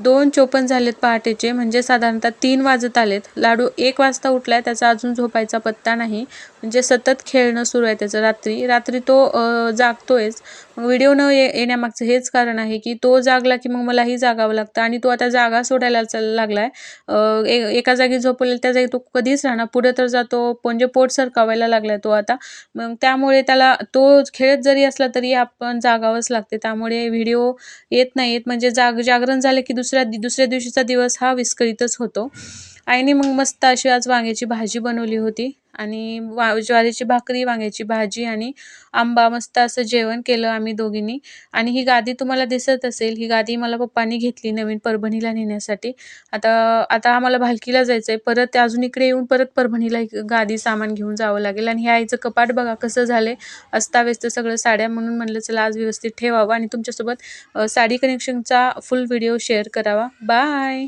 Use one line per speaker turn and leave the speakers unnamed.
2:54 झालेत पहाटेचे, म्हणजे साधारणतः 3 वाजत आलेत. लाडू 1 वाजता उठलाय, त्याचा अजून झोपायचा पत्ता नाही. म्हणजे सतत खेळणं सुरू आहे त्याचं. रात्री तो जागतोयच. मग व्हिडिओ न येण्यामागचं हेच कारण आहे की तो जागला की मग मलाही जागावं लागतं आणि तो आता जागा सोडायला लागलाय. एका जागी झोपलेला त्या जागी तो कधीच राहणार. पुढे तर जातो, म्हणजे पोट सरकावायला लागलाय तो आता. मग त्यामुळे त्याला तो खेळत जरी असला तरी आपण जागावंच लागते. त्यामुळे व्हिडिओ येत नाहीत. म्हणजे जागरण झालं की दुसऱ्या दिवशीचा दिवस हा विस्कळीतच होतो. आईने मग मस्त अशी आज वांग्याची भाजी बनवली होती आणि ज्वारीची भाकरी, वांग्याची भाजी आणि आंबा, मस्त असं जेवण केलं आम्ही दोघींनी. आणि ही गादी तुम्हाला दिसत असेल, ही गादी मला पप्पांनी घेतली नवीन परभणीला नेण्यासाठी. आता आता आम्हाला भालकीला जायचंय. परत अजून इकडे येऊन परत परभणीला गादी सामान घेऊन जावं लागेल. आणि हे आईचं कपाट बघा कसं झालंय, अस्ताव्यस्त सगळं साड्या. म्हणून म्हणलं चला आज व्यवस्थित ठेवावं आणि तुमच्यासोबत साडी कलेक्शनचा फुल व्हिडिओ शेअर करावा. बाय.